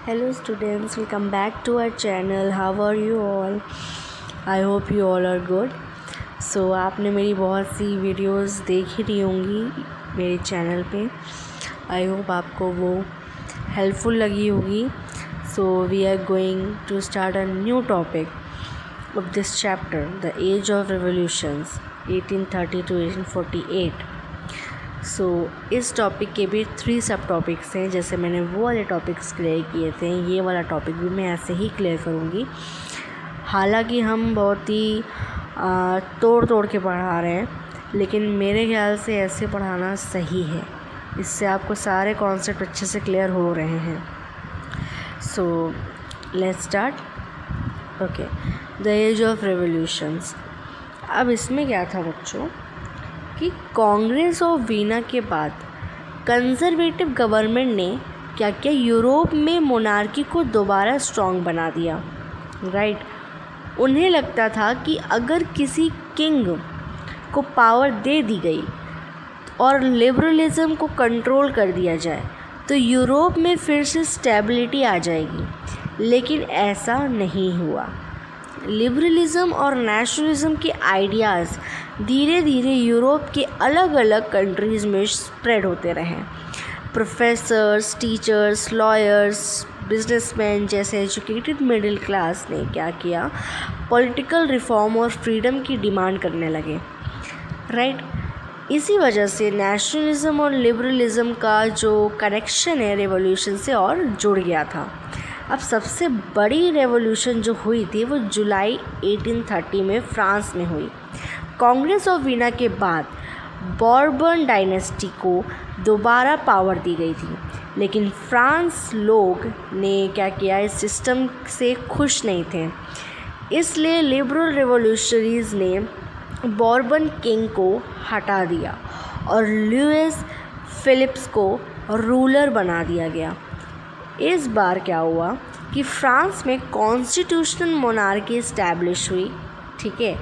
Hello students, welcome back to our channel. How are you all? I hope you all are good. So आपने मेरी बहुत सी videos देख ही रही होंगी मेरे चैनल पे. आई होप आपको वो हेल्पफुल लगी होगी. So we are going to start a new topic of this chapter, the age of revolutions 1830 to 1848. सो इस टॉपिक के भी 3 सब टॉपिक्स हैं. जैसे मैंने वो वाले टॉपिक्स क्लियर किए थे, ये वाला टॉपिक भी मैं ऐसे ही क्लियर करूँगी. हालांकि हम बहुत ही तोड़ के पढ़ा रहे हैं, लेकिन मेरे ख्याल से ऐसे पढ़ाना सही है. इससे आपको सारे कॉन्सेप्ट अच्छे से क्लियर हो रहे हैं. So let's start. Okay, the age of revolutions. अब इसमें क्या था बच्चों कि कांग्रेस ऑफ वीना के बाद कंजर्वेटिव गवर्नमेंट ने क्या किया, यूरोप में मोनार्की को दोबारा स्ट्रॉन्ग बना दिया. राइट. उन्हें लगता था कि अगर किसी किंग को पावर दे दी गई और लिबरलिज्म को कंट्रोल कर दिया जाए तो यूरोप में फिर से स्टेबिलिटी आ जाएगी. लेकिन ऐसा नहीं हुआ. लिबरलिज्म और नेशनलिज्म के आइडियाज़ धीरे धीरे यूरोप के अलग अलग कंट्रीज़ में स्प्रेड होते रहे. प्रोफेसर्स, टीचर्स, लॉयर्स, बिजनेसमैन जैसे एजुकेटेड मिडिल क्लास ने क्या किया, पॉलिटिकल रिफॉर्म और फ्रीडम की डिमांड करने लगे. राइट. इसी वजह से नेशनलिज्म और लिबरलिज्म का जो कनेक्शन है रेवोल्यूशन से और जुड़ गया था. अब सबसे बड़ी रेवोल्यूशन जो हुई थी वो जुलाई 1830 में फ्रांस में हुई. कांग्रेस ऑफ वीना के बाद बॉर्बन डायनेस्टी को दोबारा पावर दी गई थी. लेकिन फ्रांस लोग ने क्या किया, इस सिस्टम से खुश नहीं थे. इसलिए लिबरल रेवोल्यूशनरीज ने बॉर्बन किंग को हटा दिया और लुइस फिलिप्स को रूलर बना दिया गया. इस बार क्या हुआ कि फ्रांस में कॉन्स्टिट्यूशनल मोनार्की इस्टेब्लिश हुई. ठीक है,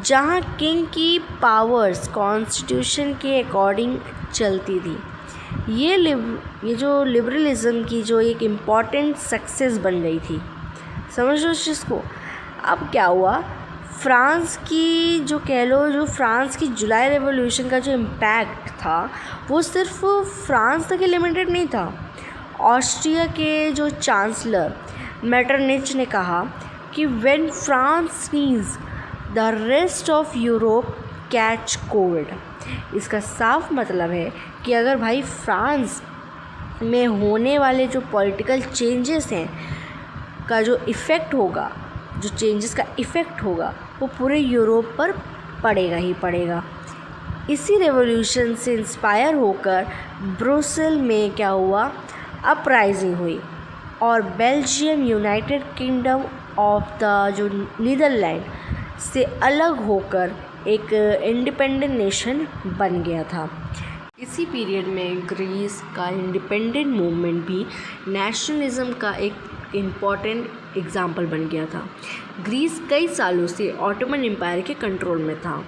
जहाँ किंग की पावर्स कॉन्स्टिट्यूशन के अकॉर्डिंग चलती थी. ये जो लिबरलिज्म की जो एक इम्पॉर्टेंट सक्सेस बन गई थी. समझ लो इस चीज़ को. अब क्या हुआ, फ्रांस की जो कह लो, जो फ्रांस की जुलाई रेवोल्यूशन का जो इम्पैक्ट था वो सिर्फ फ्रांस तक ही लिमिटेड नहीं था. ऑस्ट्रिया के जो चांसलर मेटरनिच ने कहा कि when France sneeze the rest of Europe catch cold. इसका साफ मतलब है कि अगर भाई फ्रांस में होने वाले जो पॉलिटिकल चेंजेस हैं का जो इफ़ेक्ट होगा, जो चेंजेस का इफ़ेक्ट होगा वो पूरे यूरोप पर पड़ेगा ही पड़ेगा. इसी रेवोल्यूशन से इंस्पायर होकर ब्रुसेल में क्या हुआ, अपराइजिंग हुई और Belgium United kingdom of the जो नीदरलैंड से अलग होकर एक इंडिपेंडेंट नेशन बन गया था. इसी पीरियड में ग्रीस का इंडिपेंडेंट मूवमेंट भी नेशनलिज्म का एक इम्पॉर्टेंट एग्जाम्पल बन गया था. ग्रीस कई सालों से ऑटोमन एम्पायर के कंट्रोल में था.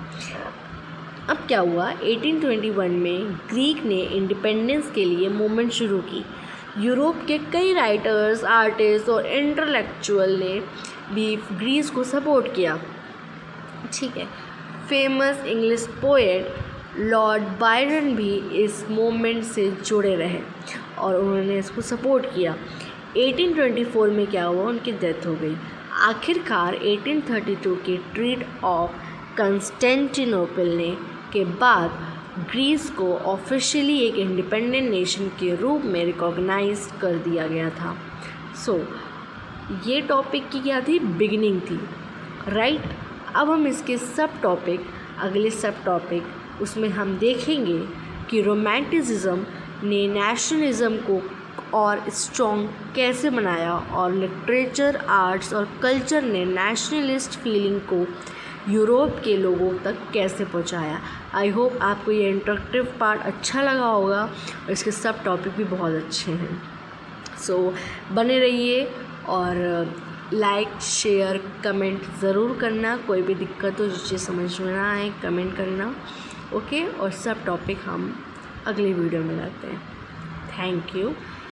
अब क्या हुआ, 1821 में ग्रीक ने इंडिपेंडेंस के लिए मूवमेंट शुरू की. यूरोप के कई राइटर्स, आर्टिस्ट और इंटेलेक्चुअल ने भी ग्रीस को सपोर्ट किया. ठीक है. Famous English poet Lord Byron भी इस मूवमेंट से जुड़े रहे और उन्होंने इसको सपोर्ट किया. 1824 में क्या हुआ, उनकी डेथ हो गई. आखिरकार 1832 के ट्रीट ऑफ कंस्टेंटिनोपल ने के बाद ग्रीस को ऑफिशियली एक इंडिपेंडेंट नेशन के रूप में रिकॉग्नाइज कर दिया गया था. सो ये टॉपिक की क्या थी, बिगिनिंग थी. राइट. अब हम इसके सब टॉपिक, अगले सब टॉपिक उसमें हम देखेंगे कि रोमांटिसिज्म ने नेशनलिज्म को और स्ट्रॉन्ग कैसे बनाया और लिटरेचर, आर्ट्स और कल्चर ने नेशनलिस्ट फीलिंग को यूरोप के लोगों तक कैसे पहुंचाया. आई होप आपको ये इंटरेक्टिव पार्ट अच्छा लगा होगा और इसके सब टॉपिक भी बहुत अच्छे हैं. सो बने रहिए और लाइक, शेयर, कमेंट ज़रूर करना. कोई भी दिक्कत हो, जो चीज़ समझ में ना आए, कमेंट करना. ओके. और सब टॉपिक हम अगले वीडियो में लाते हैं. Thank you.